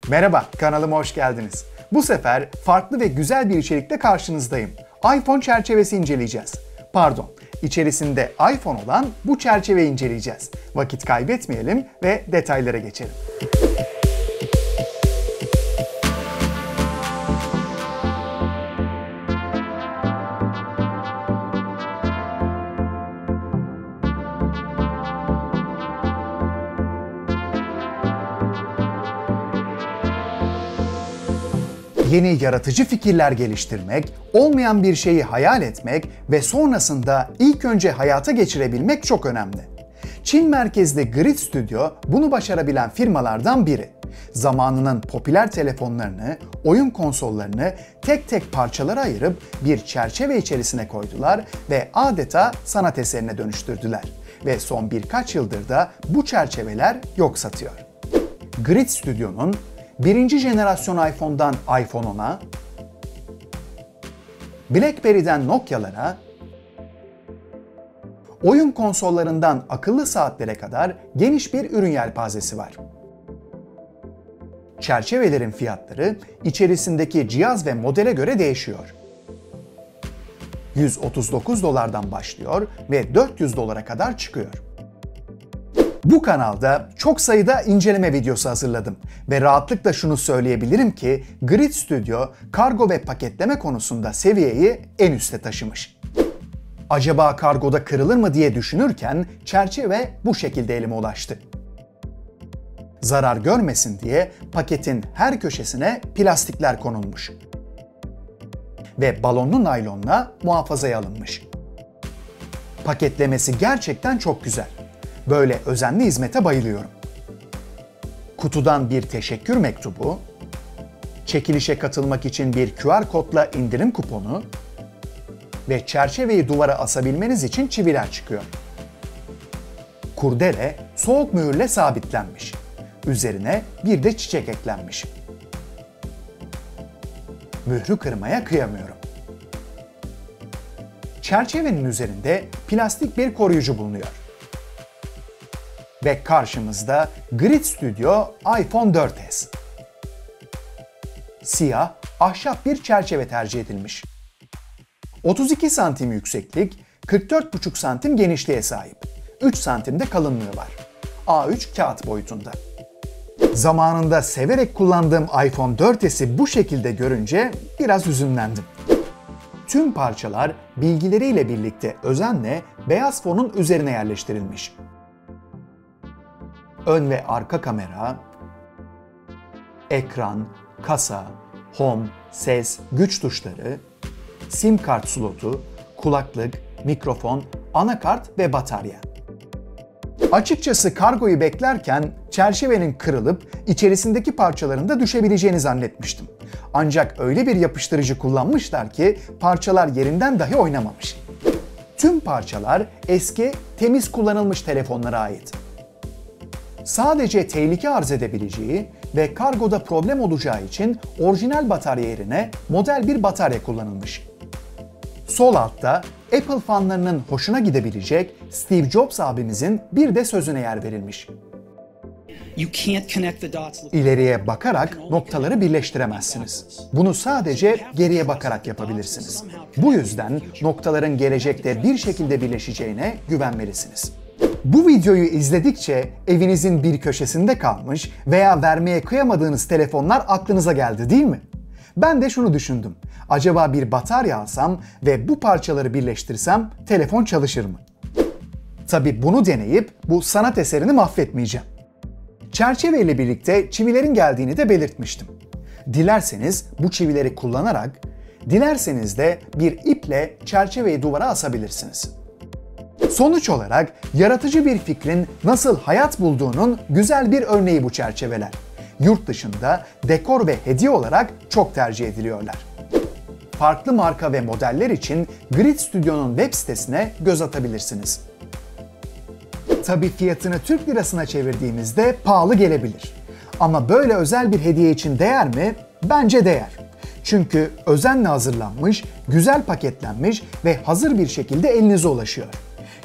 Merhaba, kanalıma hoş geldiniz. Bu sefer farklı ve güzel bir içerikle karşınızdayım. iPhone çerçevesi inceleyeceğiz. Pardon, içerisinde iPhone olan bu çerçeveyi inceleyeceğiz. Vakit kaybetmeyelim ve detaylara geçelim. Yeni yaratıcı fikirler geliştirmek, olmayan bir şeyi hayal etmek ve sonrasında ilk önce hayata geçirebilmek çok önemli. Çin merkezli Grid Studio bunu başarabilen firmalardan biri. Zamanının popüler telefonlarını, oyun konsollarını tek tek parçalara ayırıp bir çerçeve içerisine koydular ve adeta sanat eserine dönüştürdüler. Ve son birkaç yıldır da bu çerçeveler yok satıyor. Grid Studio'nun birinci jenerasyon iPhone'dan iPhone 10'a, BlackBerry'den Nokia'lara, oyun konsollarından akıllı saatlere kadar geniş bir ürün yelpazesi var. Çerçevelerin fiyatları içerisindeki cihaz ve modele göre değişiyor. $139'dan başlıyor ve $400 kadar çıkıyor. Bu kanalda çok sayıda inceleme videosu hazırladım ve rahatlıkla şunu söyleyebilirim ki Grid Studio kargo ve paketleme konusunda seviyeyi en üste taşımış. Acaba kargoda kırılır mı diye düşünürken çerçeve bu şekilde elime ulaştı. Zarar görmesin diye paketin her köşesine plastikler konulmuş ve balonlu naylonla muhafazaya alınmış. Paketlemesi gerçekten çok güzel. Böyle özenli hizmete bayılıyorum. Kutudan bir teşekkür mektubu, çekilişe katılmak için bir QR kodla indirim kuponu ve çerçeveyi duvara asabilmeniz için çiviler çıkıyor. Kurdele soğuk mühürle sabitlenmiş. Üzerine bir de çiçek eklenmiş. Mührü kırmaya kıyamıyorum. Çerçevenin üzerinde plastik bir koruyucu bulunuyor. Ve karşımızda Grid Studio iPhone 4S. Siyah, ahşap bir çerçeve tercih edilmiş. 32 santim yükseklik, 44,5 santim genişliğe sahip. 3 santim de kalınlığı var. A3 kağıt boyutunda. Zamanında severek kullandığım iPhone 4S'i bu şekilde görünce biraz hüzünlendim. Tüm parçalar bilgileriyle birlikte özenle beyaz fonun üzerine yerleştirilmiş. Ön ve arka kamera, ekran, kasa, home, ses, güç tuşları, SIM kart slotu, kulaklık, mikrofon, anakart ve batarya. Açıkçası kargoyu beklerken çerçevenin kırılıp içerisindeki parçaların da düşebileceğini zannetmiştim. Ancak öyle bir yapıştırıcı kullanmışlar ki parçalar yerinden dahi oynamamış. Tüm parçalar eski, temiz kullanılmış telefonlara ait. Sadece tehlike arz edebileceği ve kargoda problem olacağı için orijinal batarya yerine model bir batarya kullanılmış. Sol altta Apple fanlarının hoşuna gidebilecek Steve Jobs abimizin bir de sözüne yer verilmiş. İleriye bakarak noktaları birleştiremezsiniz. Bunu sadece geriye bakarak yapabilirsiniz. Bu yüzden noktaların gelecekte bir şekilde birleşeceğine güvenmelisiniz. Bu videoyu izledikçe evinizin bir köşesinde kalmış veya vermeye kıyamadığınız telefonlar aklınıza geldi değil mi? Ben de şunu düşündüm. Acaba bir batarya alsam ve bu parçaları birleştirsem telefon çalışır mı? Tabii bunu deneyip bu sanat eserini mahvetmeyeceğim. Çerçeve ile birlikte çivilerin geldiğini de belirtmiştim. Dilerseniz bu çivileri kullanarak, dilerseniz de bir iple çerçeveyi duvara asabilirsiniz. Sonuç olarak yaratıcı bir fikrin nasıl hayat bulduğunun güzel bir örneği bu çerçeveler. Yurt dışında dekor ve hediye olarak çok tercih ediliyorlar. Farklı marka ve modeller için Grid Studio'nun web sitesine göz atabilirsiniz. Tabii fiyatını Türk lirasına çevirdiğimizde pahalı gelebilir. Ama böyle özel bir hediye için değer mi? Bence değer. Çünkü özenle hazırlanmış, güzel paketlenmiş ve hazır bir şekilde elinize ulaşıyor.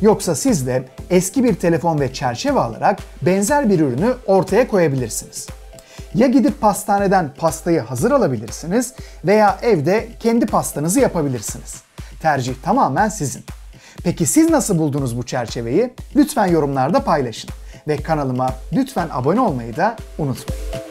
Yoksa siz de eski bir telefon ve çerçeve alarak benzer bir ürünü ortaya koyabilirsiniz. Ya gidip pastaneden pastayı hazır alabilirsiniz veya evde kendi pastanızı yapabilirsiniz. Tercih tamamen sizin. Peki siz nasıl buldunuz bu çerçeveyi? Lütfen yorumlarda paylaşın ve kanalıma lütfen abone olmayı da unutmayın.